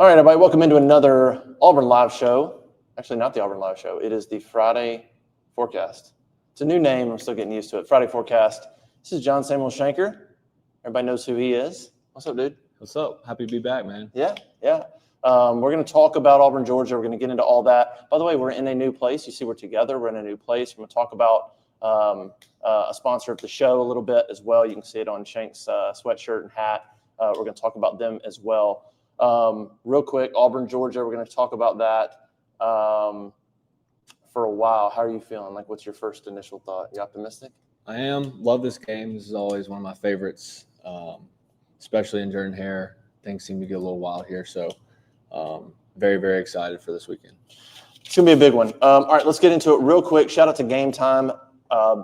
All right, everybody, welcome into another Auburn Live Show. Actually, not the Auburn Live Show. It is the Friday Forecast. It's a new name. I'm still getting used to it. Friday Forecast. This is John Samuel Shenker. Everybody knows who he is. What's up, dude? What's up? Happy to be back, man. Yeah. We're going to talk about Auburn, Georgia. We're going to get into all that. By the way, we're in a new place. You see we're together. We're in a new place. We're going to talk about a sponsor of the show a little bit as well. You can see it on Shank's sweatshirt and hat. We're going to talk about them as well. Real quick, Auburn, Georgia, we're going to talk about that for a while. How are you feeling? Like, what's your first initial thought? You optimistic? I am. Love this game. This is always one of my favorites, especially in Jordan Hare. Things seem to get a little wild here. So very, very excited for this weekend. It's going to be a big one. All right, let's get into it real quick. Shout out to Game Time,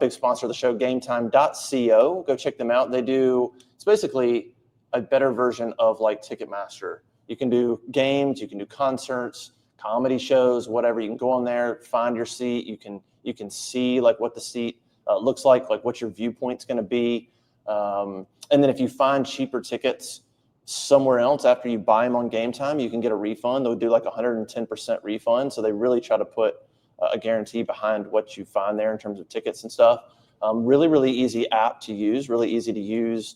big sponsor of the show, gametime.co. Go check them out. It's basically a better version of like Ticketmaster. You can do games, you can do concerts, comedy shows, whatever. You can go on there, find your seat. You can see like what the seat looks like what your viewpoint's going to be. And then if you find cheaper tickets somewhere else after you buy them on Game Time, you can get a refund. They'll do like 110% refund. So they really try to put a guarantee behind what you find there in terms of tickets and stuff. Really, really easy app to use, really easy to use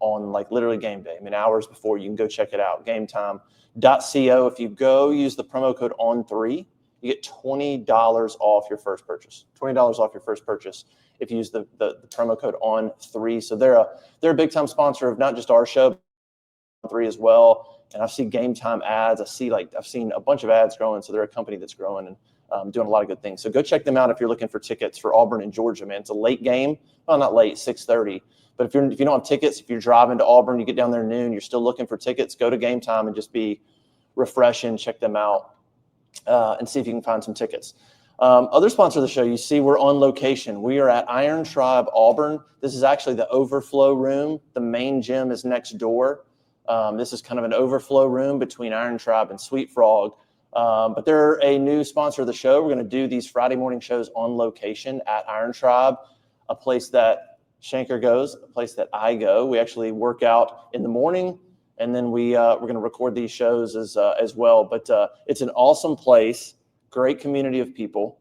on like literally game day. I mean, hours before, you can go check it out, gametime.co. If you go use the promo code ON3, you get $20 off your first purchase. $20 off your first purchase if you use the promo code ON3. So they're a big time sponsor of not just our show, but ON3 as well. And I see Game Time ads. I've seen a bunch of ads growing. So they're a company that's growing and doing a lot of good things. So go check them out if you're looking for tickets for Auburn and Georgia, man. It's a late game. Well, not late, 6:30. But if you don't have tickets, if you're driving to Auburn, you get down there noon, you're still looking for tickets, go to Game Time and just be refreshing, check them out, and see if you can find some tickets. Other sponsor of the show, you see we're on location. We are at Iron Tribe Auburn. This is actually the overflow room. The main gym is next door. This is kind of an overflow room between Iron Tribe and Sweet Frog. But they're a new sponsor of the show. We're going to do these Friday morning shows on location at Iron Tribe, a place that Shenker goes, a place that I go. We actually work out in the morning, and then we're going to record these shows as well. But it's an awesome place, great community of people.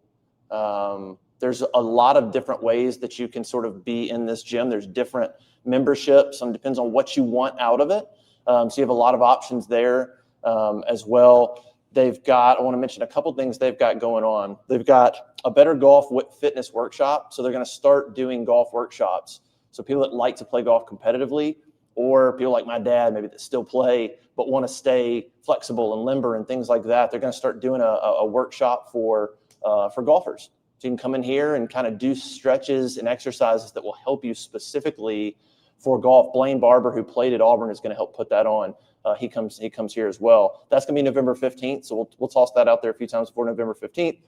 There's a lot of different ways that you can sort of be in this gym. There's different memberships. Depends on what you want out of it. So you have a lot of options there as well. I want to mention a couple things they've got going on. They've got a better golf fitness workshop. So they're going to start doing golf workshops. So people that like to play golf competitively, or people like my dad, maybe that still play, but want to stay flexible and limber and things like that. They're going to start doing a workshop for golfers. So you can come in here and kind of do stretches and exercises that will help you specifically for golf. Blaine Barber, who played at Auburn, is going to help put that on. He comes here as well. That's going to be November 15th. So we'll toss that out there a few times before November 15th.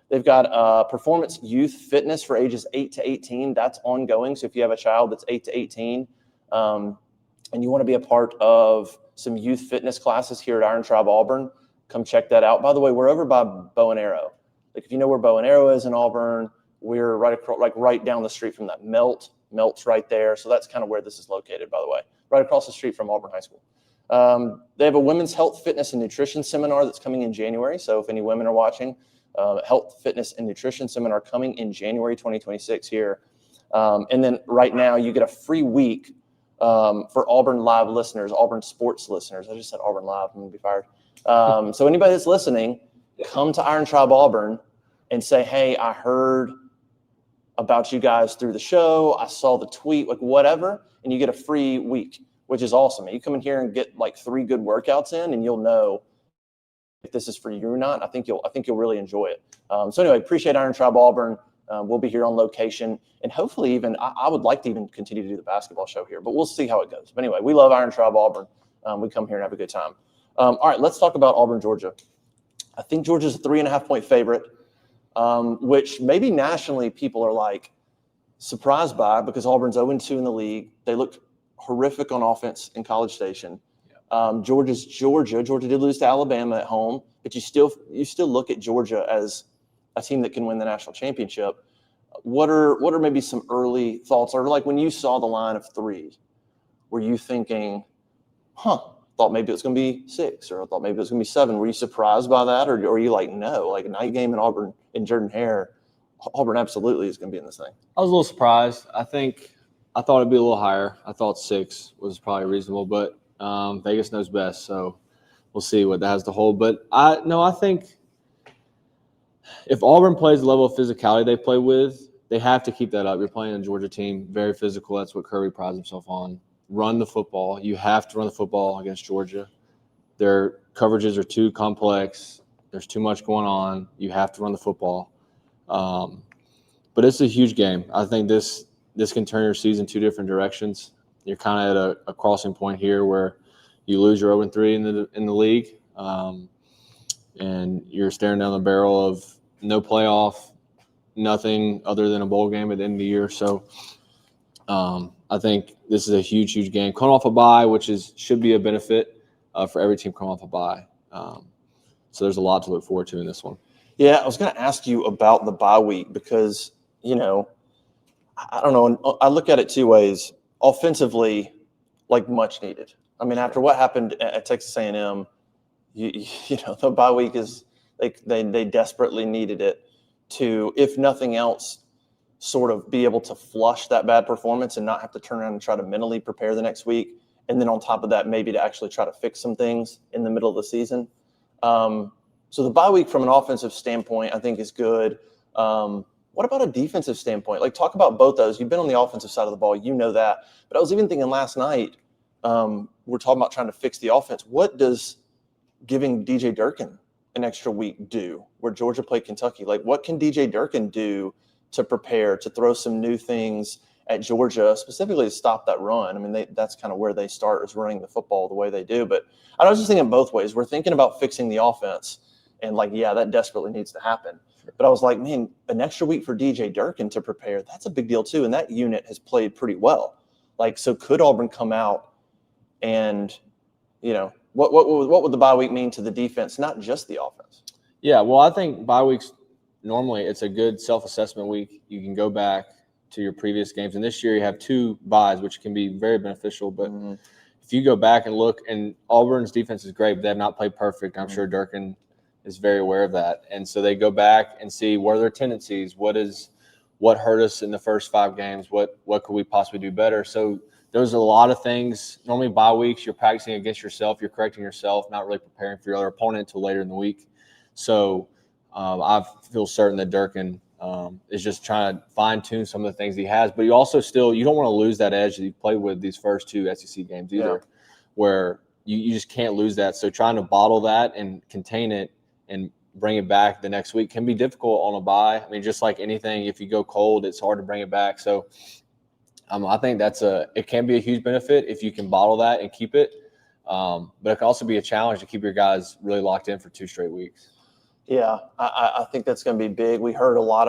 They've got Performance Youth Fitness for ages 8 to 18. That's ongoing. So if you have a child that's 8 to 18 and you want to be a part of some youth fitness classes here at Iron Tribe Auburn, come check that out. By the way, we're over by Bow and Arrow. Like if you know where Bow and Arrow is in Auburn, we're right across, like right down the street from that. Melt's right there. So that's kind of where this is located, by the way, right across the street from Auburn High School. They have a women's health, fitness, and nutrition seminar that's coming in January. So if any women are watching, health, fitness, and nutrition seminar coming in January 2026 here. And then right now you get a free week for Auburn Live listeners, Auburn Sports listeners. I just said Auburn Live. I'm going to be fired. So anybody that's listening, come to Iron Tribe Auburn and say, hey, I heard about you guys through the show. I saw the tweet, like whatever, and you get a free week, which is awesome. You come in here and get like 3 good workouts in, and you'll know if this is for you or not. I think you'll really enjoy it. So anyway, appreciate Iron Tribe Auburn. We'll be here on location, and hopefully even I would like to even continue to do the basketball show here, but we'll see how it goes. But anyway, we love Iron Tribe Auburn. We come here and have a good time. All right, let's talk about Auburn, Georgia. I think Georgia's a 3.5-point favorite, which maybe nationally people are like surprised by because Auburn's 0-2 in the league. They looked horrific on offense in College Station. Georgia's Georgia. Georgia did lose to Alabama at home, but you still look at Georgia as a team that can win the national championship. What are maybe some early thoughts? Or like when you saw the line of 3, were you thinking, thought maybe it was going to be 6, or I thought maybe it was going to be 7. Were you surprised by that, or are you like, no, like a night game in Auburn in Jordan-Hare, Auburn absolutely is going to be in this thing? I was a little surprised. I thought it'd be a little higher. I thought 6 was probably reasonable, but Vegas knows best, so we'll see what that has to hold. But I think if Auburn plays the level of physicality they play with, they have to keep that up. You're playing a Georgia team, very physical. That's what Kirby prides himself on. Run the football. You have to run the football against Georgia. Their coverages are too complex. There's too much going on. You have to run the football. But it's a huge game. I think this can turn your season 2 different directions. You're kind of at a crossing point here where you lose your 0-3 in the league, and you're staring down the barrel of no playoff, nothing other than a bowl game at the end of the year. So I think this is a huge, huge game. Coming off a bye, which should be a benefit for every team coming off a bye. So there's a lot to look forward to in this one. Yeah, I was going to ask you about the bye week because, I don't know. I look at it 2 ways. Offensively, like much needed. I mean, after what happened at Texas A&M, the bye week is like they desperately needed it to, if nothing else, sort of be able to flush that bad performance and not have to turn around and try to mentally prepare the next week. And then on top of that, maybe to actually try to fix some things in the middle of the season. So the bye week from an offensive standpoint, I think is good. What about a defensive standpoint? Like, talk about both those. You've been on the offensive side of the ball. You know that. But I was even thinking last night, we're talking about trying to fix the offense. What does giving DJ Durkin an extra week do where Georgia played Kentucky? Like, what can DJ Durkin do to prepare, to throw some new things at Georgia, specifically to stop that run? I mean, that's kind of where they start, is running the football the way they do. But I was just thinking both ways. We're thinking about fixing the offense, and like, yeah, that desperately needs to happen. But I was like, man, an extra week for DJ Durkin to prepare, that's a big deal too. And that unit has played pretty well. Like, so could Auburn come out and, what would the bye week mean to the defense, not just the offense? Yeah, well, I think bye weeks, normally it's a good self-assessment week. You can go back to your previous games. And this year you have 2 byes, which can be very beneficial. But if you go back and look, and Auburn's defense is great, but they have not played perfect. I'm sure Durkin is very aware of that. And so they go back and see what are their tendencies, what hurt us in the first 5 games, what could we possibly do better. So there's a lot of things. Normally bye weeks, you're practicing against yourself, you're correcting yourself, not really preparing for your other opponent until later in the week. So I feel certain that Durkin is just trying to fine-tune some of the things he has. But you also you don't want to lose that edge that you played with these first 2 SEC games either, where you just can't lose that. So trying to bottle that and contain it and bring it back the next week can be difficult on a bye. I mean, just like anything, if you go cold, it's hard to bring it back. So I think it can be a huge benefit if you can bottle that and keep it. But it can also be a challenge to keep your guys really locked in for 2 straight weeks. Yeah, I think that's going to be big. We heard a lot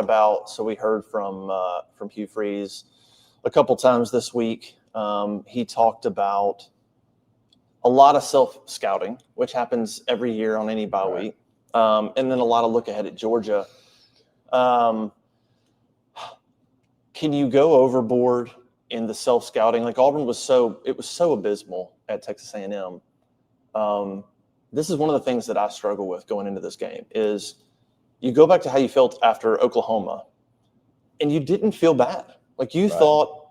we heard from Hugh Freeze a couple times this week. He talked about a lot of self-scouting, which happens every year on any bye week. And then a lot of look ahead at Georgia. Can you go overboard in the self-scouting? Like, Auburn was so abysmal at Texas A&M. This is one of the things that I struggle with going into this game is you go back to how you felt after Oklahoma, and you didn't feel bad. Like, you thought,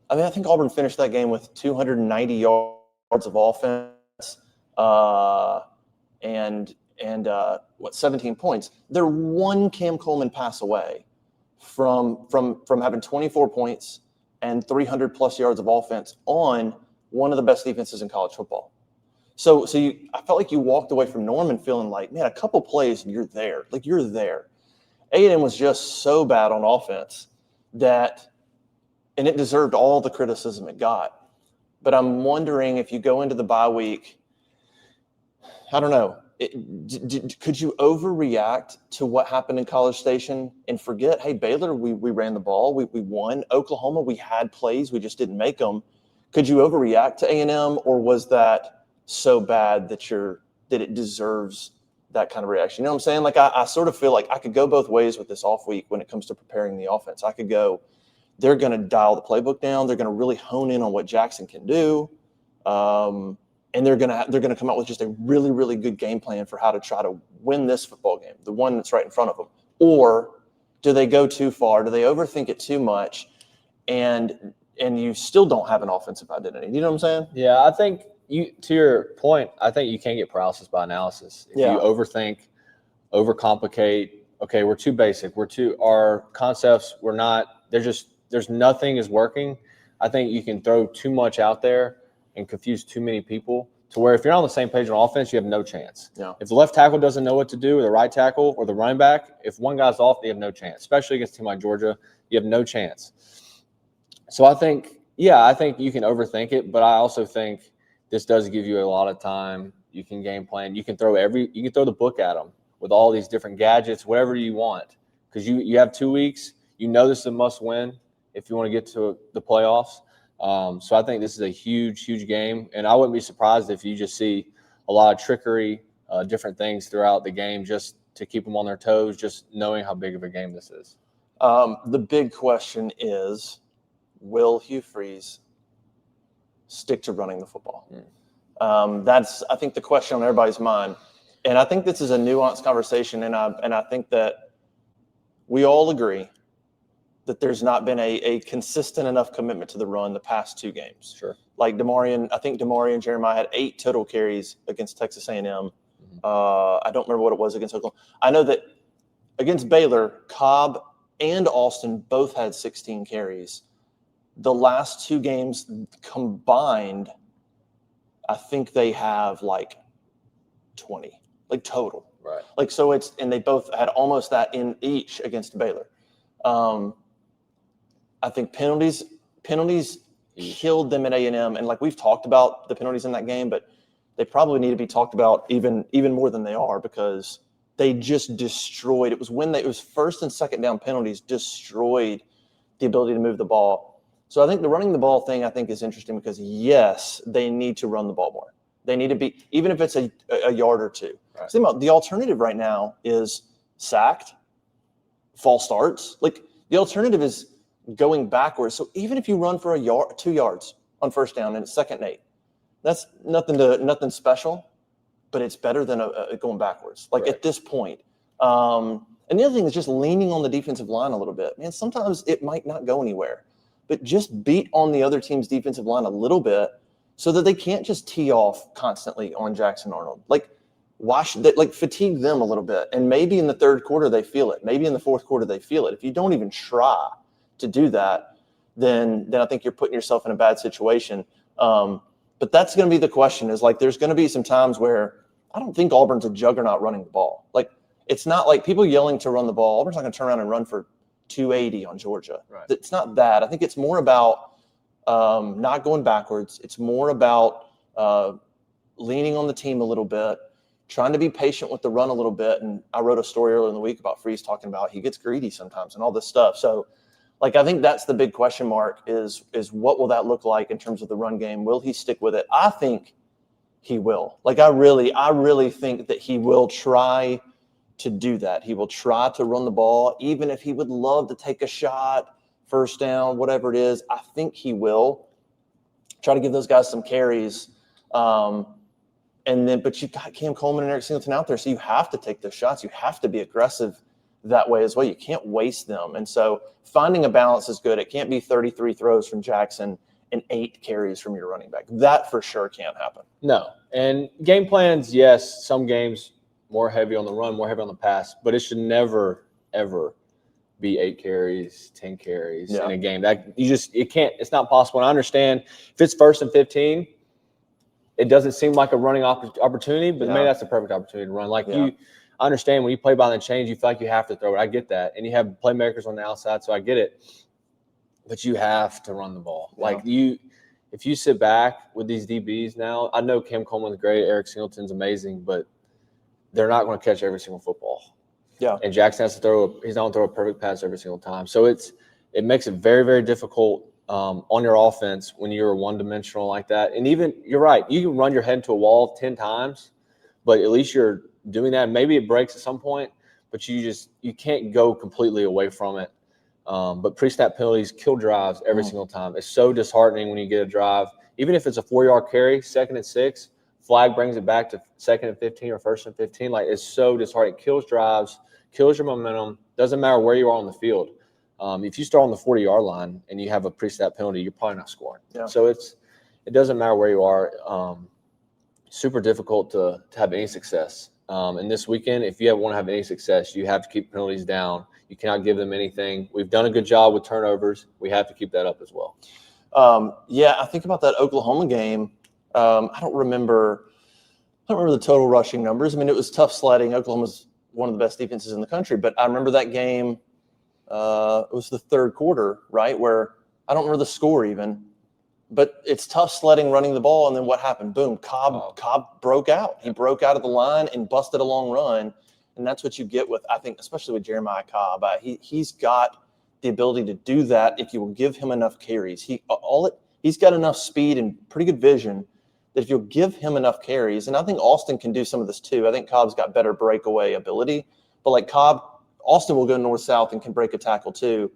I think Auburn finished that game with 290 yards of offense and 17 points. They're 1 Cam Coleman pass away from having 24 points and 300+ yards of offense on one of the best defenses in college football. So I felt like you walked away from Norman feeling like, man, a couple plays and you're there. Like, you're there. A&M was just so bad on offense and it deserved all the criticism it got. But I'm wondering if you go into the bye week, I don't know, could you overreact to what happened in College Station and forget, hey, Baylor, we ran the ball, we won. Oklahoma, we had plays, we just didn't make them. Could you overreact to A&M, or was that so bad that it deserves that kind of reaction? You know what I'm saying? Like, I sort of feel like I could go both ways with this off week when it comes to preparing the offense. I could go, they're going to dial the playbook down. They're going to really hone in on what Jackson can do. and they're gonna come out with just a really, really good game plan for how to try to win this football game, the one that's right in front of them? Or do they go too far? Do they overthink it too much, and you still don't have an offensive identity? You know what I'm saying? Yeah, I think to your point, I think you can't get paralysis by analysis. If you overthink, overcomplicate, okay, we're too basic. Our concepts, there's nothing is working. I think you can throw too much out there and confuse too many people to where if you're on the same page on offense, you have no chance. Yeah. If the left tackle doesn't know what to do, or the right tackle, or the running back, if one guy's off, they have no chance. Especially against a team like Georgia, you have no chance. So I think you can overthink it, but I also think this does give you a lot of time. You can game plan. You can throw the book at them with all these different gadgets, whatever you want, because you have 2 weeks. You know this is a must win if you want to get to the playoffs. So I think this is a huge, huge game, and I wouldn't be surprised if you just see a lot of trickery, different things throughout the game just to keep them on their toes, just knowing how big of a game this is. The big question is, will Hugh Freeze stick to running the football? That's, I think, the question on everybody's mind. And I think this is a nuanced conversation, and I think that we all agree that there's not been a consistent enough commitment to the run the past 2 games. Sure. Like Demarion Jeremiah had 8 total carries against Texas A&M. I don't remember what it was against Oklahoma. I know that against Baylor, Cobb and Austin both had 16 carries. The last 2 games combined, I think they have like 20, like total. Right. Like, so and they both had almost that in each against Baylor. I think penalties killed them at A&M, and like we've talked about the penalties in that game, but they probably need to be talked about even more than they are, because they just destroyed. It was first and second down penalties destroyed the ability to move the ball. So I think the running the ball thing, I think, is interesting because, yes, they need to run the ball more. They need to be, even if it's a yard or 2. Right. Think about the alternative right now is sacked, false starts. Like, the alternative is going backwards. So even if you run for 2 yards on first down and it's 2nd and 8, that's nothing special, but it's better than going backwards. Like, right. At this point. And the other thing is just leaning on the defensive line a little bit. Man, sometimes it might not go anywhere, but just beat on the other team's defensive line a little bit so that they can't just tee off constantly on Jackson Arnold. Like, fatigue them a little bit. And maybe in the 3rd quarter they feel it. Maybe in the 4th quarter they feel it. If you don't even try to do that, then I think you're putting yourself in a bad situation. But that's going to be the question, is like there's going to be some times where I don't think Auburn's a juggernaut running the ball. Like, it's not like people yelling to run the ball. Auburn's not going to turn around and run for 280 on Georgia. Right. It's not that. I think it's more about not going backwards. It's more about leaning on the team a little bit, trying to be patient with the run a little bit. And I wrote a story earlier in the week about Freeze talking about he gets greedy sometimes and all this stuff. So, like, I think that's the big question mark is what will that look like in terms of the run game? Will he stick with it? I think he will. Like, I really think that he will try to do that. He will try to run the ball, even if he would love to take a shot, first down, whatever it is. I think he will try to give those guys some carries. But you got Cam Coleman and Eric Singleton out there, so you have to take those shots. You have to be aggressive that way as well. You can't waste them. And so finding a balance is good. It can't be 33 throws from Jackson and 8 carries from your running back. That for sure can't happen. No. And game plans, yes, some games more heavy on the run, more heavy on the pass, but it should never, ever be 8 carries, 10 carries in a game. That it can't, it's not possible. And I understand if it's 1st and 15, it doesn't seem like a running opportunity, but maybe that's the perfect opportunity to run. Like I understand when you play by the chains, you feel like you have to throw it. I get that. And you have playmakers on the outside, so I get it. But you have to run the ball. Yeah. Like if you sit back with these DBs now, I know Cam Coleman's great, Eric Singleton's amazing, but they're not going to catch every single football. Yeah. And Jackson has to he's not going to throw a perfect pass every single time. So it makes it very, very difficult on your offense when you're one-dimensional like that. And even, you're right, you can run your head into a wall 10 times, but at least you're doing that. Maybe it breaks at some point, but you can't go completely away from it. But pre-snap penalties kill drives every single time. It's so disheartening when you get a drive, even if it's a 4-yard carry, 2nd and 6, flag brings it back to 2nd and 15 or 1st and 15. Like, it's so disheartening. It kills drives, kills your momentum. Doesn't matter where you are on the field. If you start on the 40-yard line and you have a pre-snap penalty, you're probably not scoring. Yeah. So it doesn't matter where you are. Super difficult to have any success. And this weekend, if you want to have any success, you have to keep penalties down. You cannot give them anything. We've done a good job with turnovers. We have to keep that up as well. I think about that Oklahoma game. I don't remember the total rushing numbers. I mean, it was tough sledding. Oklahoma's one of the best defenses in the country, but I remember that game. It was the third quarter, right, where I don't remember the score even, but it's tough sledding, running the ball, and then what happened? Boom, Cobb broke out. He broke out of the line and busted a long run, and that's what you get with, I think, especially with Jeremiah Cobb. He's got the ability to do that if you will give him enough carries. He's got enough speed and pretty good vision that if you'll give him enough carries, and I think Austin can do some of this too. I think Cobb's got better breakaway ability, but like Austin will go north-south and can break a tackle too.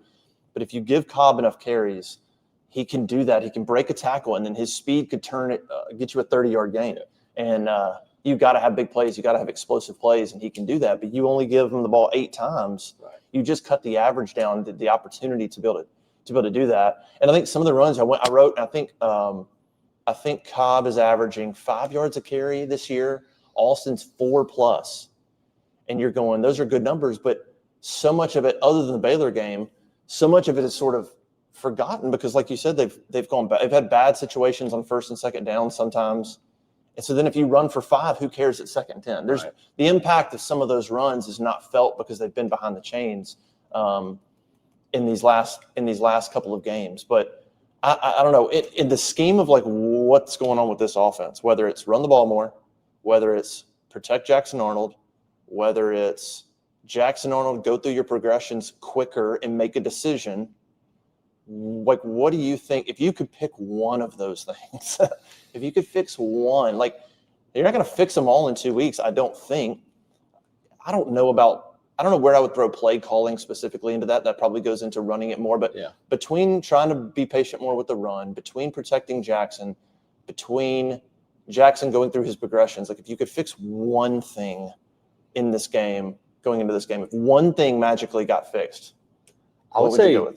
But if you give Cobb enough carries, he can do that. He can break a tackle, and then his speed could turn it, get you a 30-yard gain. And you got to have big plays. You got to have explosive plays, and he can do that. But you only give him the ball 8 times. Right. You just cut the average down, the opportunity to be able to do that. And I think some of the runs I wrote. I think Cobb is averaging 5 yards a carry this year. Austin's 4+. And you're going, those are good numbers, but so much of it, other than the Baylor game, so much of it is sort of forgotten because, like you said, they've gone back. They've had bad situations on 1st and 2nd down sometimes. And so then if you run for 5, who cares at 2nd and 10? There's the impact of some of those runs is not felt because they've been behind the chains in these last couple of games. But I don't know. In the scheme of like what's going on with this offense, whether it's run the ball more, whether it's protect Jackson Arnold, whether it's Jackson Arnold go through your progressions quicker and make a decision, like what do you think if you could pick one of those things? If you could fix one, like you're not going to fix them all in 2 weeks, I don't think. I don't know where I would throw play calling specifically into that. That probably goes into running it more. But between trying to be patient more with the run, between protecting Jackson, between Jackson going through his progressions, like if you could fix one thing in this game, going into this game, if one thing magically got fixed, what would you go with?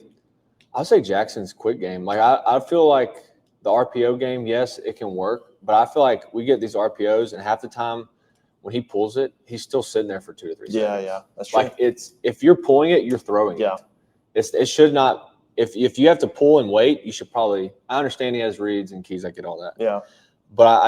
I would say Jackson's quick game. Like I feel like the RPO game, yes, it can work, but I feel like we get these RPOs and half the time when he pulls it, he's still sitting there for 2 to 3 seconds. Yeah, that's true. Like if you're pulling it, you're throwing it. It should not. If you have to pull and wait, you should probably. I understand he has reads and keys. I get all that. Yeah, but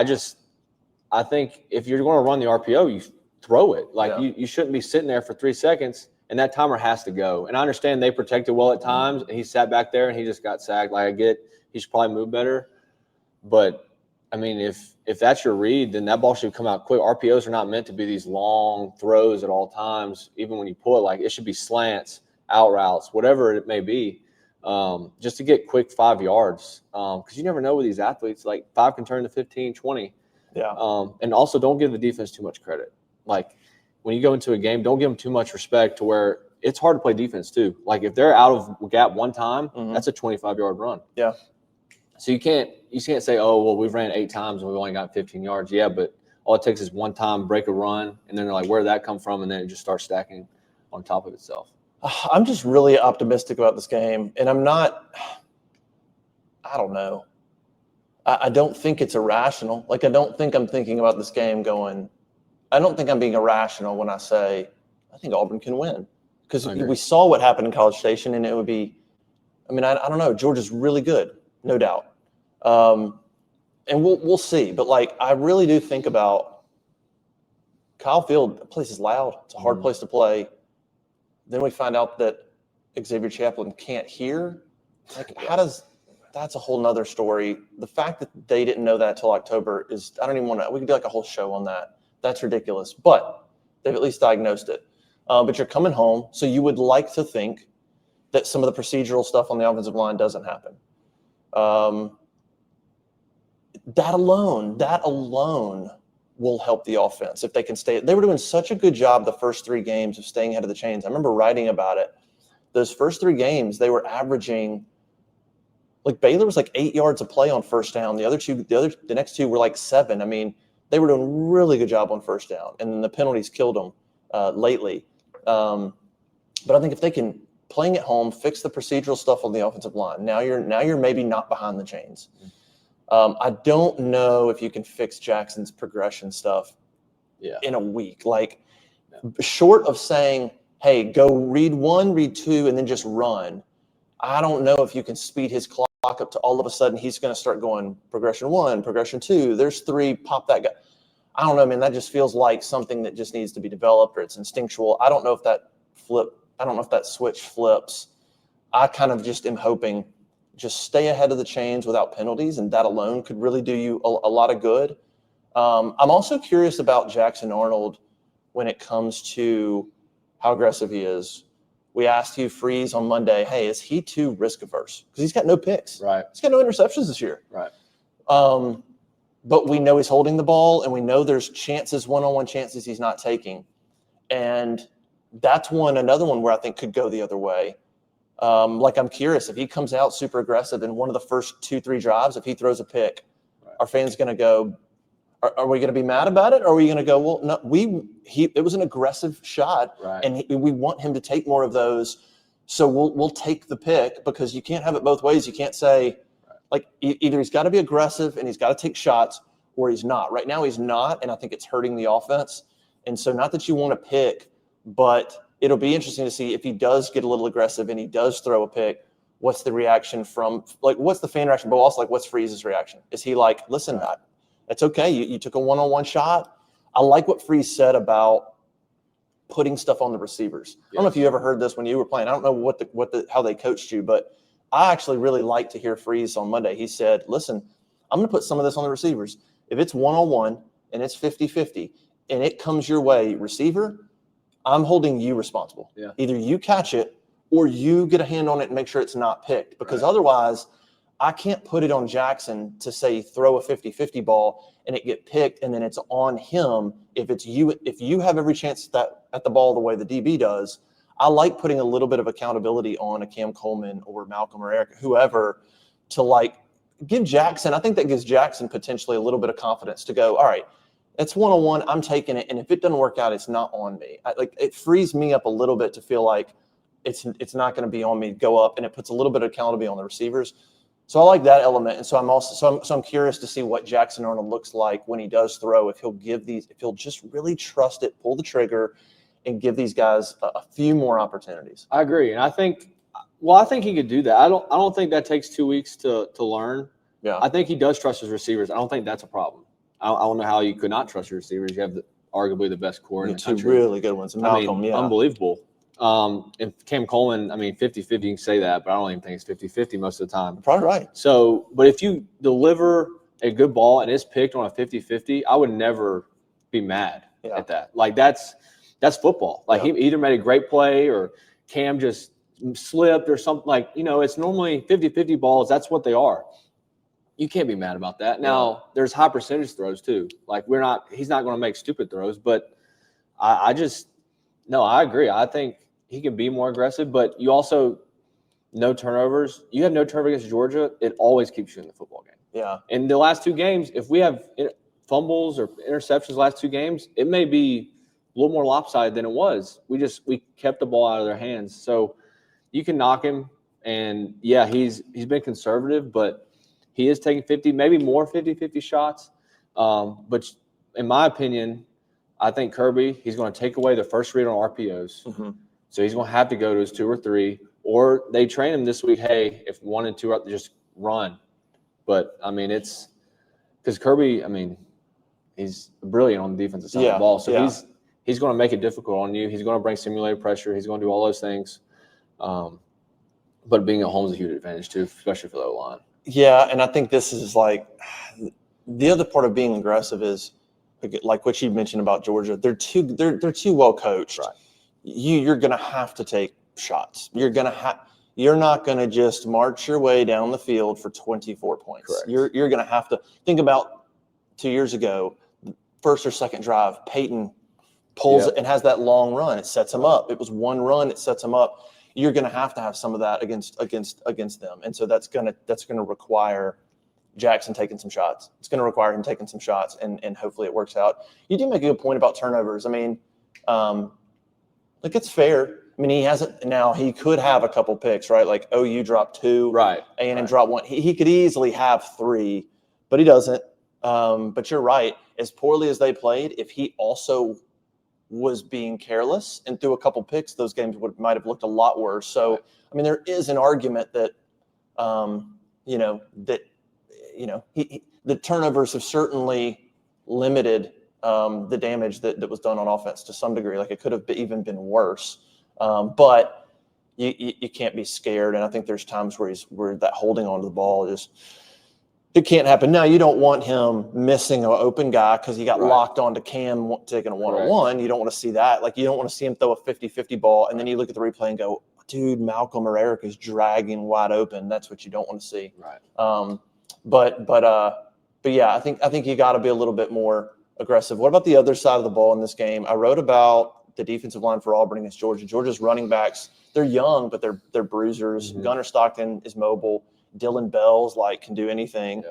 I think if you're going to run the RPO, you throw it. Like you shouldn't be sitting there for 3 seconds. And that timer has to go. And I understand they protected well at times, and he sat back there and he just got sacked. Like I get he should probably move better. But, I mean, if that's your read, then that ball should come out quick. RPOs are not meant to be these long throws at all times, even when you pull it. Like it should be slants, out routes, whatever it may be, just to get quick 5 yards. Because you never know with these athletes. Like 5 can turn to 15, 20. Yeah. And also don't give the defense too much credit. Like, when you go into a game, don't give them too much respect to where it's hard to play defense too. Like if they're out of gap one time, that's a 25-yard run. Yeah. So you can't say, oh, well, we've ran 8 times and we've only got 15 yards. Yeah, but all it takes is one time, break a run, and then they're like, where did that come from? And then it just starts stacking on top of itself. I'm just really optimistic about this game, and I'm not – I don't know. I don't think it's irrational. Like I don't think I'm thinking about this game going – I don't think I'm being irrational when I say I think Auburn can win because we saw what happened in College Station, and it would be – I mean, I don't know. Georgia's really good, no doubt. And we'll see. But, like, I really do think about Kyle Field. The place is loud. It's a hard place to play. Then we find out that Xavier Chaplin can't hear. Like, that's a whole nother story. The fact that they didn't know that until October is – I don't even want to – we could do, like, a whole show on that. That's ridiculous. But they've at least diagnosed it. But you're coming home, so you would like to think that some of the procedural stuff on the offensive line doesn't happen. That alone will help the offense if they can stay. They were doing such a good job the first 3 games of staying ahead of the chains. I remember writing about it. Those first 3 games, they were averaging like Baylor was like 8 yards of play on first down. The next 2 were like 7. I mean, they were doing a really good job on first down, and then the penalties killed them lately. But I think if they can playing at home, fix the procedural stuff on the offensive line, now you're maybe not behind the chains. I don't know if you can fix Jackson's progression stuff in a week. Like, short of saying, hey, go read 1, read 2, and then just run, I don't know if you can speed his clock up to all of a sudden he's going to start going progression 1, progression 2, there's 3, pop that guy. I don't know, man. That just feels like something that just needs to be developed, or it's instinctual. I don't know if that switch flips. I kind of just am hoping just stay ahead of the chains without penalties, and that alone could really do you a lot of good. I'm also curious about Jackson Arnold when it comes to how aggressive he is. We asked Hugh Freeze on Monday, hey, is he too risk averse? Because he's got no picks. Right. He's got no interceptions this year. Right. But we know he's holding the ball, and we know there's chances, one-on-one chances he's not taking. And that's another one where I think could go the other way. Like, I'm curious, if he comes out super aggressive in one of the first 2-3 drives, if he throws a pick, are fans going to go, are we going to be mad about it? Or are we going to go, well, no, it was an aggressive shot, and we want him to take more of those. So we'll take the pick, because you can't have it both ways. You can't say, like, either he's got to be aggressive and he's got to take shots, or he's not. Right now he's not, and I think it's hurting the offense. And so, not that you want to pick, but it'll be interesting to see if he does get a little aggressive and he does throw a pick, what's the reaction from, like, what's the fan reaction, but also, like, what's Freeze's reaction? Is he like, listen, that's okay. You took a one-on-one shot. I like what Freeze said about putting stuff on the receivers. I don't know if you ever heard this when you were playing. I don't know how they coached you, but I actually really like to hear Freeze on Monday. He said, listen, I'm going to put some of this on the receivers. If it's one-on-one and it's 50-50 and it comes your way, receiver, I'm holding you responsible. Yeah. Either you catch it or you get a hand on it and make sure it's not picked, because otherwise I can't put it on Jackson to say throw a 50-50 ball and it get picked, and then it's on him if you have every chance at the ball the way the DB does. I like putting a little bit of accountability on a Cam Coleman or Malcolm or Eric, whoever, to, like, give Jackson. I think that gives Jackson potentially a little bit of confidence to go, all right, it's one-on-one, I'm taking it, and if it doesn't work out, it's not on me. It frees me up a little bit to feel like it's not going to be on me to go up, and it puts a little bit of accountability on the receivers. So I like that element, and so I'm curious to see what Jackson Arnold looks like when he does throw. If he'll just really trust it, pull the trigger, and give these guys a few more opportunities. I agree, and I think he could do that. I don't think that takes 2 weeks to learn. Yeah, I think he does trust his receivers. I don't think that's a problem. I don't know how you could not trust your receivers. You have arguably the best core in the country. 2 really good ones. Malcolm, unbelievable. And Cam Coleman, 50-50, you can say that, but I don't even think it's 50-50 most of the time. Probably right. So, but if you deliver a good ball and it's picked on a 50-50, I would never be mad at that. Like, that's football. Like, he either made a great play or Cam just slipped or something. Like, it's normally 50-50 balls. That's what they are. You can't be mad about that. Now, there's high percentage throws too. Like, he's not going to make stupid throws, but I agree. I think he can be more aggressive, but you also no turnovers. You have no turnover against Georgia, it always keeps you in the football game. Yeah. In the last 2 games, if we have fumbles or interceptions the last 2 games, it may be a little more lopsided than it was. We kept the ball out of their hands. So you can knock him, and he's been conservative, but he is taking 50, maybe more 50-50 shots. But in my opinion, I think Kirby, he's going to take away the first read on RPOs. Mm-hmm. So he's going to have to go to his 2 or 3, or they train him this week, hey, if 1 and 2 are up, just run. But, it's because Kirby, he's brilliant on the defensive side of the ball. So he's going to make it difficult on you. He's going to bring simulated pressure. He's going to do all those things. But being at home is a huge advantage too, especially for the O-line. Yeah, and I think this is like the other part of being aggressive is like what you mentioned about Georgia. They're too well coached. Right. You're going to have to take shots. You're not going to just march your way down the field for 24 points. Correct. You're going to have to think about 2 years ago, first or second drive, Peyton pulls it and has that long run. It sets him up. It was one run. It sets him up. You're going to have some of that against them, and so that's going to require Jackson taking some shots. It's going to require him taking some shots, and hopefully it works out. You do make a good point about turnovers. I mean, it's fair. I mean, he hasn't – now he could have a couple picks, right? Like OU dropped 2. Right. A&M dropped 1. He could easily have 3, but he doesn't. But you're right. As poorly as they played, if he also was being careless and threw a couple picks, those games might have looked a lot worse. So, I mean, there is an argument that, the turnovers have certainly limited the damage that was done on offense to some degree. Like it could have even been worse. But you can't be scared. And I think there's times where that holding on to the ball it can't happen. Now, you don't want him missing an open guy because he got locked onto Cam taking a one-on-one. You don't want to see that. Like, you don't want to see him throw a 50-50 ball, and then you look at the replay and go, dude, Malcolm or Eric is dragging wide open. That's what you don't want to see. Right. But yeah, I think you got to be a little bit more aggressive. What about the other side of the ball in this game? I wrote about the defensive line for Auburn against Georgia. Georgia's running backs, they're young, but they're bruisers. Mm-hmm. Gunnar Stockton is mobile. Dylan Bell's can do anything.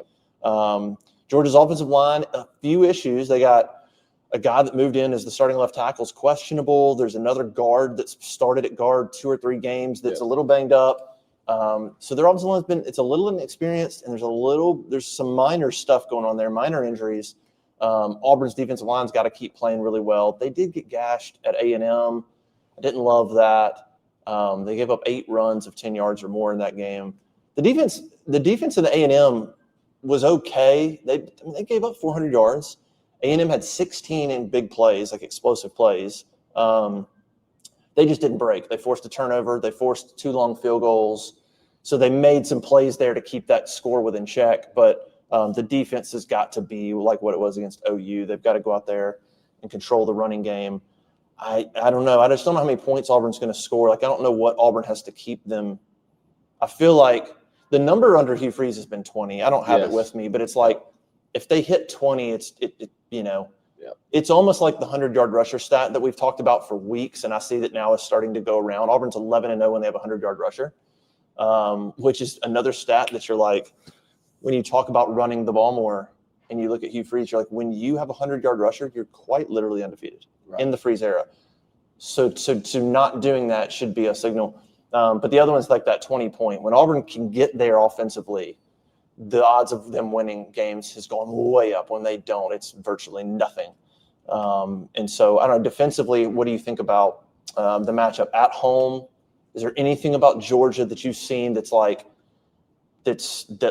Yep. Georgia's offensive line, a few issues. They got a guy that moved in as the starting left tackle is questionable. There's another guard that's started at guard 2 or 3 games that's a little banged up. So their offensive line's it's a little inexperienced, and there's some minor stuff going on there, minor injuries. Auburn's defensive line's got to keep playing really well. They did get gashed at A&M. I didn't love that. They gave up 8 runs of 10 yards or more in that game. The defense of the A&M was okay. They gave up 400 yards. A&M had 16 in big plays, like explosive plays. They just didn't break. They forced a turnover. They forced 2 long field goals. So they made some plays there to keep that score within check. But the defense has got to be like what it was against OU. They've got to go out there and control the running game. I don't know. I just don't know how many points Auburn's going to score. Like, I don't know what Auburn has to keep them. I feel like the number under Hugh Freeze has been 20. I don't have it with me, but it's like if they hit 20, it's almost like the 100-yard rusher stat that we've talked about for weeks, and I see that now is starting to go around. Auburn's 11-0 when they have a 100-yard rusher, which is another stat that you're like, when you talk about running the ball more and you look at Hugh Freeze, you're like, when you have a 100-yard rusher, you're quite literally undefeated in the Freeze era. So not doing that should be a signal. But the other one's like that 20-point. When Auburn can get there offensively, the odds of them winning games has gone way up. When they don't, it's virtually nothing. And so, I don't know, defensively, what do you think about the matchup at home? Is there anything about Georgia that you've seen that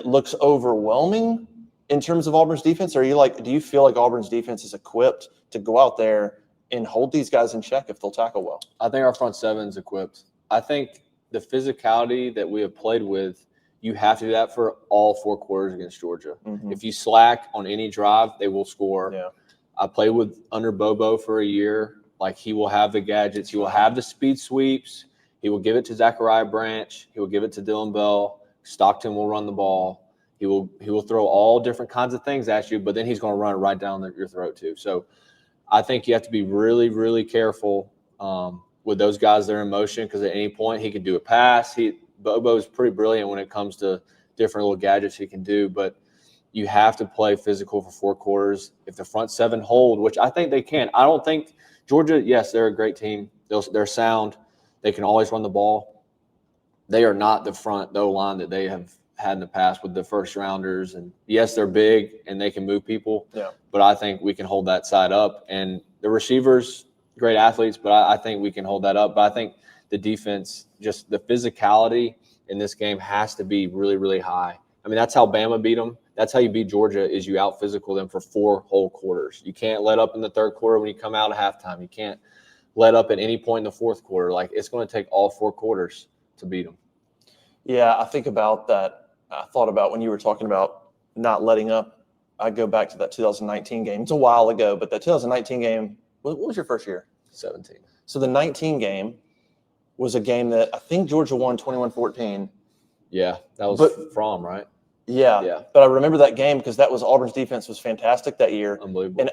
looks overwhelming in terms of Auburn's defense? Or do you feel like Auburn's defense is equipped to go out there and hold these guys in check if they'll tackle well? I think our front seven is equipped. I think the physicality that we have played with, you have to do that for all 4 quarters against Georgia. Mm-hmm. If you slack on any drive, they will score. Yeah. I played under Bobo for a year. Like, he will have the gadgets. He will have the speed sweeps. He will give it to Zachariah Branch. He will give it to Dylan Bell. Stockton will run the ball. He will throw all different kinds of things at you, but then he's going to run it right down your throat too. So I think you have to be really, really careful with those guys that are in motion, because at any point he can do a pass. Bobo is pretty brilliant when it comes to different little gadgets he can do, but you have to play physical for 4 quarters. If the front seven hold, which I think they can, I don't think Georgia, yes, they're a great team. They're sound. They can always run the ball. They are not the front line that they have had in the past with the first rounders. And yes, they're big and they can move people. Yeah. But I think we can hold that side up. And the receivers, great athletes, but I think we can hold that up. But I think the defense, just the physicality in this game has to be really, really high. I mean, that's how Bama beat them. That's how you beat Georgia, is you out-physical them for 4 whole quarters. You can't let up in the 3rd quarter when you come out at halftime. You can't let up at any point in the 4th quarter. Like, it's going to take all 4 quarters to beat them. Yeah, I think about that. I thought about when you were talking about not letting up. I go back to that 2019 game. It's a while ago, but that 2019 game, what was your first year? 17. So the 19 game was a game that I think Georgia won 21-14. Yeah, that was Fromm, right? Yeah. But I remember that game because that was Auburn's defense was fantastic that year. Unbelievable. And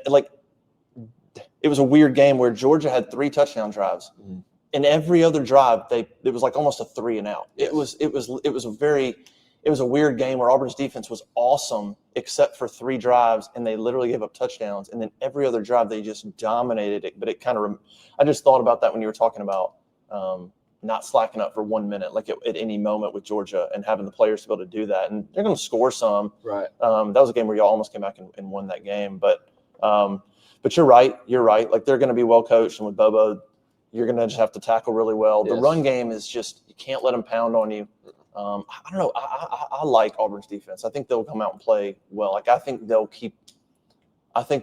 it was a weird game where Georgia had 3 touchdown drives. Mm-hmm. And every other drive, it was like almost a 3 and out. Yes. It was a very it was a weird game where Auburn's defense was awesome except for 3 drives, and they literally gave up touchdowns. And then every other drive they just dominated it. But it kind of I just thought about that when you were talking about not slacking up for 1 minute, like at any moment with Georgia, and having the players to be able to do that. And they're going to score some. Right. That was a game where y'all almost came back and won that game. But you're right. You're right. Like, they're going to be well coached, and with Bobo, you're going to just have to tackle really well. Yes. The run game is just, you can't let them pound on you. I don't know. I like Auburn's defense. I think they'll come out and play well. Like, I think they'll keep Auburn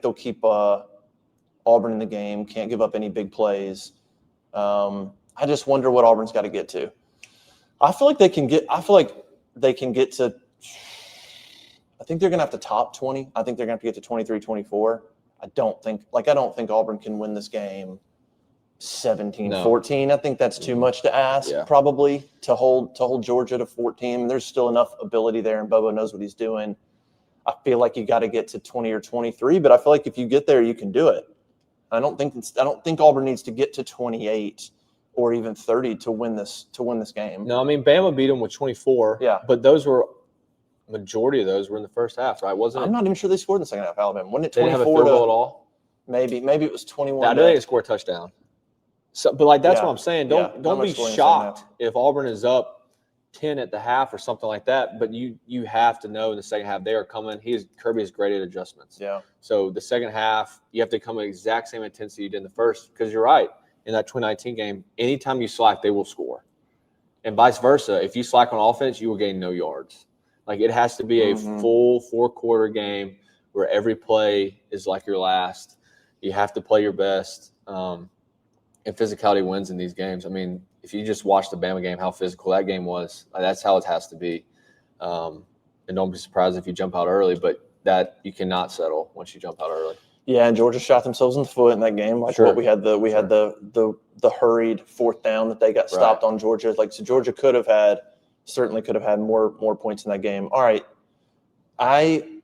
in the game. Can't give up any big plays. I just wonder what Auburn's got to get to. I feel like they can get to. I think they're going to have to top 20. I think they're going to have to get to 23, 24. I don't think Auburn can win this game 17-14. I think that's too much to ask, probably, to hold Georgia to 14. There's still enough ability there, and Bobo knows what he's doing. I feel like you got to get to 20 or 23, but I feel like if you get there, you can do it. I don't think Auburn needs to get to 28 or even 30 to win this game. No, I mean, Bama beat them with 24. Yeah, but majority of those were in the first half, right? Wasn't it? I'm not even sure they scored in the second half. Alabama, wasn't it 24? They didn't have a field goal at all. Maybe it was 21. I know they didn't score a touchdown. So, but like that's what I'm saying. Don't be shocked if Auburn is up 10 at the half or something like that. But you have to know in the second half they are coming. Kirby is great at adjustments. Yeah. So the second half you have to come at the exact same intensity you did in the first, because you're right. In that 2019 game, anytime you slack, they will score, and vice versa. If you slack on offense, you will gain no yards. Like, it has to be a full 4-quarter game where every play is like your last. You have to play your best. And physicality wins in these games. I mean, if you just watch the Bama game, how physical that game was, that's how it has to be. And don't be surprised if you jump out early, but that you cannot settle once you jump out early. Yeah, and Georgia shot themselves in the foot in that game. Like, what we had the hurried 4th down that they got stopped on Georgia. Like, so Georgia certainly could have had more points in that game. All right, I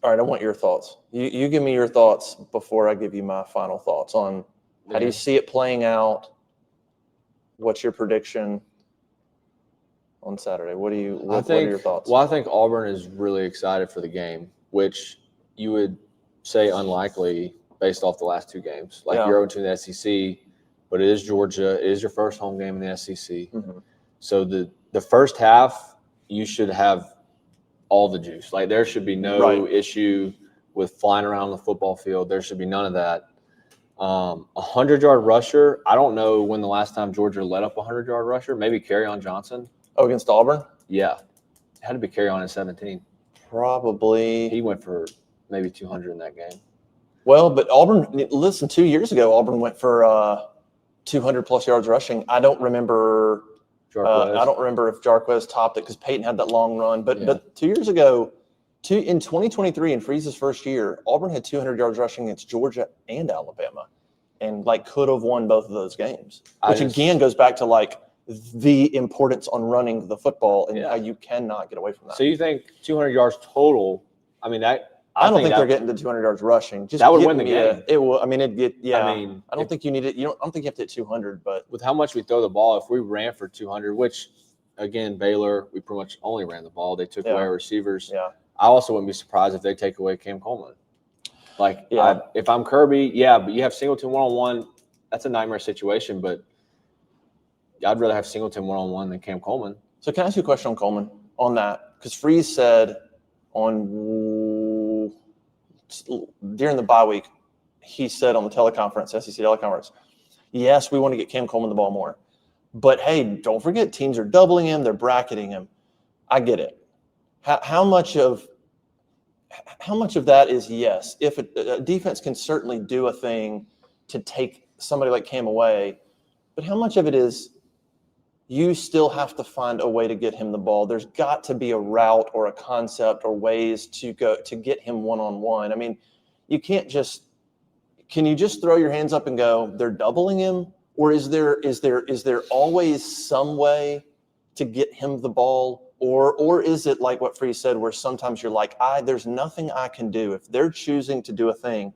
want your thoughts. You give me your thoughts before I give you my final thoughts on how do you see it playing out. What's your prediction on Saturday? What are your thoughts? Well, I think Auburn is really excited for the game, which you would say unlikely based off the last 2 games. Like, you're 0-2 in the SEC, but it is Georgia. It is your first home game in the SEC. Mm-hmm. So the first half, you should have all the juice. Like, there should be no issue with flying around the football field. There should be none of that. 100-yard rusher, I don't know when the last time Georgia let up a 100-yard rusher. Maybe Kerryon Johnson. Oh, against Auburn? Yeah. It had to be Kerryon in 17. Probably. He went for maybe 200 in that game. Well, but Auburn, listen, 2 years ago, Auburn went for 200-plus yards rushing. I don't remember if Jarquez topped it because Peyton had that long run. But 2 years ago, in 2023, in Freeze's first year, Auburn had 200 yards rushing against Georgia and Alabama, and could have won both of those games. Which again goes back to the importance on running the football and how you cannot get away from that. So you think 200 yards total? I mean, I don't think they're getting to 200 yards rushing. Just that would win the game. It will. I mean, it'd get. Yeah. I mean, I don't think you need it. I don't think you have to hit 200, but with how much we throw the ball, if we ran for 200, which again, Baylor, we pretty much only ran the ball. They took away our receivers. Yeah. I also wouldn't be surprised if they take away Cam Coleman. If I'm Kirby, but you have Singleton one-on-one, that's a nightmare situation, but I'd rather have Singleton one-on-one than Cam Coleman. So can I ask you a question on Coleman on that? Because Freeze said during the bye week, he said on the teleconference, SEC teleconference, yes, we want to get Cam Coleman the ball more. But, hey, don't forget, teams are doubling him. They're bracketing him. I get it. How much of that is yes? If a defense can certainly do a thing to take somebody like Cam away, but how much of it is you still have to find a way to get him the ball? There's got to be a route or a concept or ways to get him one-on-one. I mean, you can't just – can you just throw your hands up and go, they're doubling him? Or is there always some way to get him the ball? Or is it like what Freeze said, where sometimes you're like, there's nothing I can do. If they're choosing to do a thing,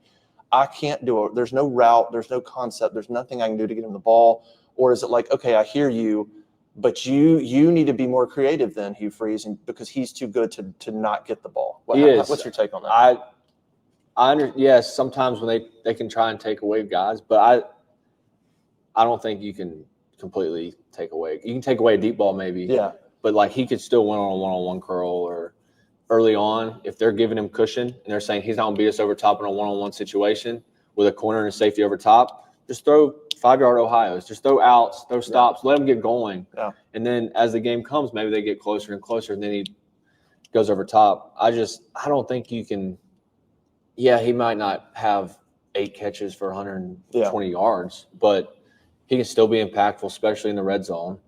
I can't do it. There's no route. There's no concept. There's nothing I can do to get him the ball. Or is it like, okay, I hear you. But you need to be more creative than Hugh Freeze, because he's too good to not get the ball. What's your take on that? Yes, sometimes when they can try and take away guys, but I don't think you can completely take away. You can take away a deep ball maybe. Yeah. But like he could still win on a one-on-one curl, or early on if they're giving him cushion and they're saying he's not going to beat us over top in a one-on-one situation with a corner and a safety over top, just throw 5-yard Ohios, just throw outs, throw stops, let them get going. Yeah. And then as the game comes, maybe they get closer and closer, and then he goes over top. I don't think you can. Yeah, he might not have 8 catches for 120 yards, but he can still be impactful, especially in the red zone.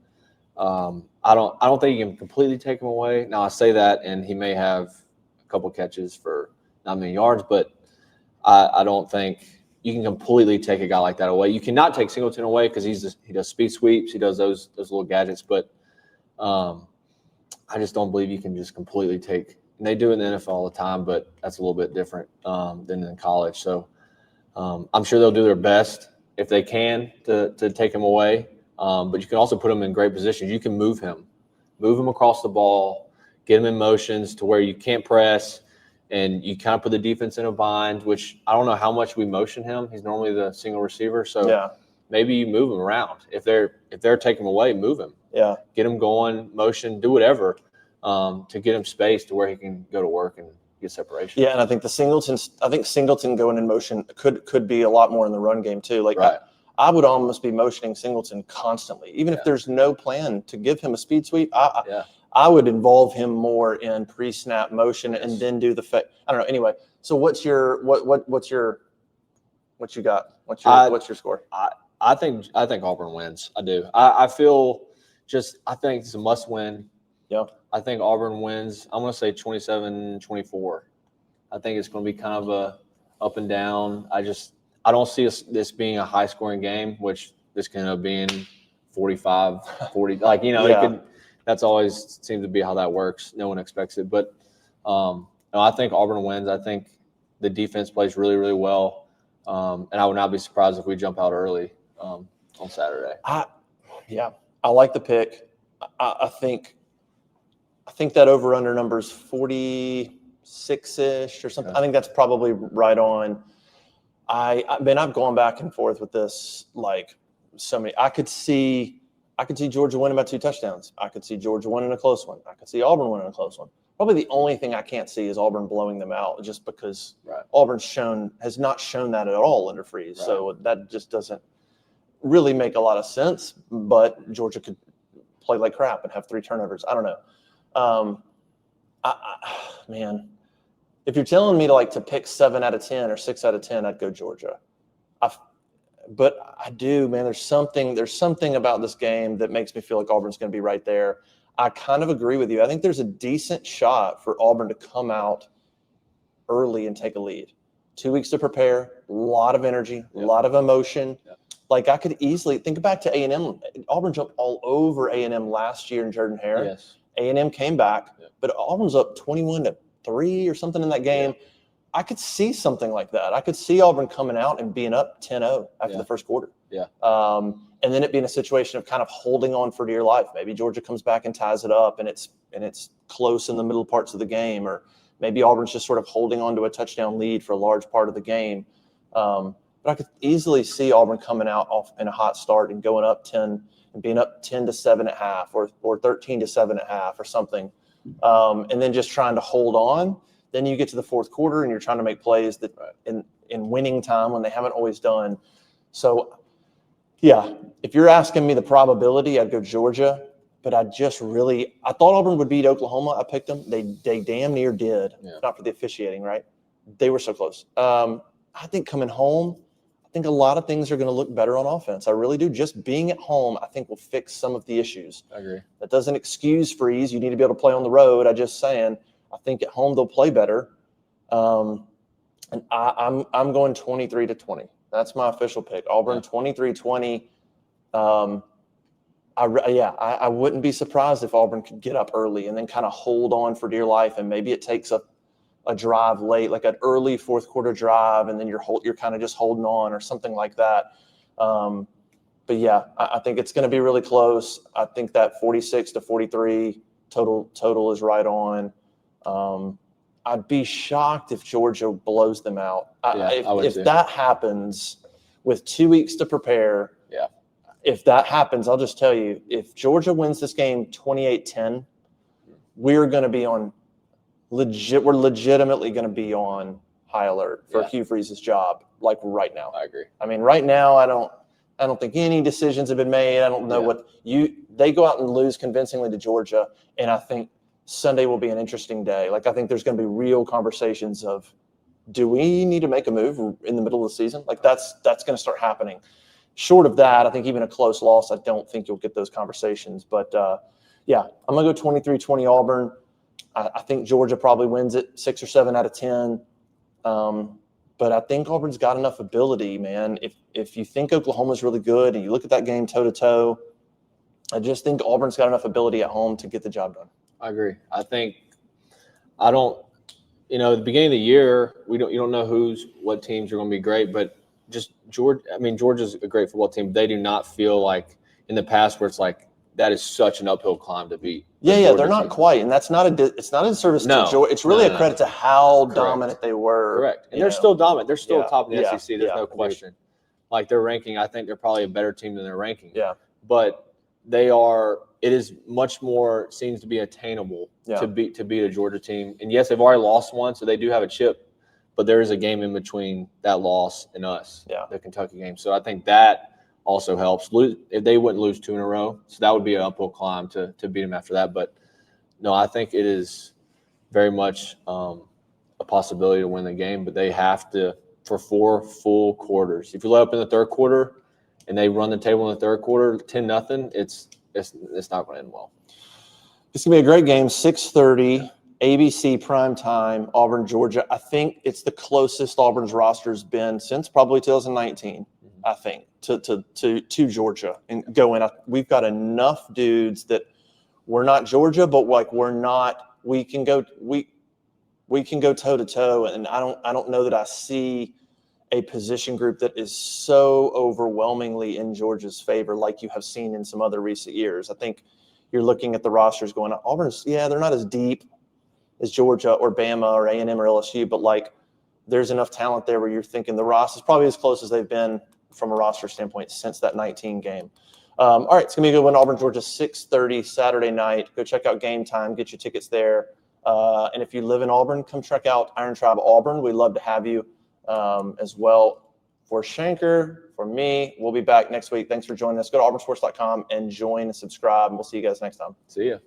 I don't think you can completely take him away. Now I say that, and he may have a couple catches for not many yards, but I don't think you can completely take a guy like that away. You cannot take Singleton away because he does speed sweeps, he does those little gadgets, but I just don't believe you can just completely take. And they do in the NFL all the time, but that's a little bit different than in college. So I'm sure they'll do their best if they can to take him away. But you can also put him in great positions. You can move him across the ball, get him in motions to where you can't press, and you kind of put the defense in a bind, which I don't know how much we motion him. He's normally the single receiver. So maybe you move him around. If they're taking him away, move him. Yeah. Get him going, motion, do whatever to get him space to where he can go to work and get separation. Yeah, and I think Singleton going in motion could be a lot more in the run game too. Like I would almost be motioning Singleton constantly, even if there's no plan to give him a speed sweep. I would involve him more in pre-snap motion and then do the fake. I don't know. Anyway, so what's your what you got? What's your score? I think Auburn wins. I do. I think it's a must win. Yeah. I think Auburn wins. I'm going to say 27-24. I think it's going to be kind of a up and down. I don't see this being a high scoring game, which this can end up being 45-40. That's always seems to be how that works. No one expects it. But no, I think Auburn wins. I think the defense plays really, really well. And I would not be surprised if we jump out early on Saturday. I like the pick. I think that over-under number is 46-ish or something. Okay. I think that's probably right on. I've gone back and forth with this like so many. I could see Georgia winning by 2 touchdowns. I could see Georgia winning a close one. I could see Auburn winning a close one. Probably the only thing I can't see is Auburn blowing them out, just because Auburn has not shown that at all under Freeze. Right. So that just doesn't really make a lot of sense. But Georgia could play like crap and have 3 turnovers. I don't know. Man, if you're telling me to pick 7 out of 10 or 6 out of 10, I'd go Georgia. But I do, man. There's something about this game that makes me feel like Auburn's going to be right there. I kind of agree with you. I think there's a decent shot for Auburn to come out early and take a lead. 2 weeks to prepare, a lot of energy, a lot of emotion. Yep. Like I could easily think back to A&M. Auburn jumped all over A&M last year in Jordan-Hare. Yes. A&M came back, but Auburn's up 21-3 or something in that game. Yeah. I could see something like that. I could see Auburn coming out and being up 10-0 after the first quarter. Yeah. And then it being a situation of kind of holding on for dear life. Maybe Georgia comes back and ties it up, and it's close in the middle parts of the game, or maybe Auburn's just sort of holding on to a touchdown lead for a large part of the game. But I could easily see Auburn coming out off in a hot start and going up 10 and being up 10-7 at half, or 13-7 at half, or something, and then just trying to hold on. Then you get to the fourth quarter and you're trying to make plays that in winning time when they haven't always done. So, yeah, if you're asking me the probability, I'd go Georgia. But I thought Auburn would beat Oklahoma. I picked them. They damn near did, if not for the officiating, right? They were so close. I think coming home, I think a lot of things are going to look better on offense. I really do. Just being at home, I think, will fix some of the issues. I agree. That doesn't excuse Freeze. You need to be able to play on the road. I'm just saying, I think at home they'll play better. And I'm going 23-20. That's my official pick. Auburn 23-20. I wouldn't be surprised if Auburn could get up early and then kind of hold on for dear life, and maybe it takes a drive late, like an early fourth quarter drive, and then you're kind of just holding on or something like that. But yeah, I think it's going to be really close. I think that 46-43 total is right on. I'd be shocked if Georgia blows them out. If that happens with 2 weeks to prepare, if that happens, I'll just tell you, if Georgia wins this game 28-10, we're going to be on we're legitimately going to be on high alert for Hugh Freeze's job, like right now. I agree. I mean, right now, I don't think any decisions have been made. I don't know they go out and lose convincingly to Georgia, and I think Sunday will be an interesting day. Like, I think there's going to be real conversations of, do we need to make a move in the middle of the season? Like, that's going to start happening. Short of that, I think even a close loss, I don't think you'll get those conversations. But, I'm going to go 23-20 Auburn. I think Georgia probably wins it 6 or 7 out of 10. But I think Auburn's got enough ability, man. If you think Oklahoma's really good and you look at that game toe-to-toe, I just think Auburn's got enough ability at home to get the job done. I agree. At the beginning of the year, you don't know what teams are going to be great, but just Georgia's a great football team. They do not feel like in the past where it's like that is such an uphill climb to beat. They're not quite, and that's not it's not a service to Georgia. It's really a credit to how dominant they were. Correct, and they're still dominant. They're still top in the SEC. There's no question. Like their ranking, I think they're probably a better team than their ranking. Yeah, but they are. It is much more seems to be attainable to beat a Georgia team. And yes, they've already lost one, so they do have a chip. But there is a game in between that loss and us, the Kentucky game. So I think that also helps. If they wouldn't lose 2 in a row, so that would be an uphill climb to beat them after that. But no, I think it is very much a possibility to win the game. But they have to for 4 full quarters. If you let up in the third quarter and they run the table in the third quarter 10-0, it's not going to end well. It's going to be a great game. 6:30. ABC prime time, Auburn, Georgia. I think it's the closest Auburn's roster's been since probably 2019, I think, to Georgia and go in. We've got enough dudes that we're not Georgia, but like we can go toe to toe. And I don't know that I see a position group that is so overwhelmingly in Georgia's favor like you have seen in some other recent years. I think you're looking at the rosters going, Auburn's, they're not as deep as Georgia or Bama or A&M or LSU, but like there's enough talent there where you're thinking the roster is probably as close as they've been from a roster standpoint since that 19 game. All right, it's going to be a good one. Auburn, Georgia, 6:30 Saturday night. Go check out Game Time. Get your tickets there. And if you live in Auburn, come check out Iron Tribe Auburn. We'd love to have you as well. For Shenker, for me, we'll be back next week. Thanks for joining us. Go to auburnsports.com and join and subscribe, and we'll see you guys next time. See ya.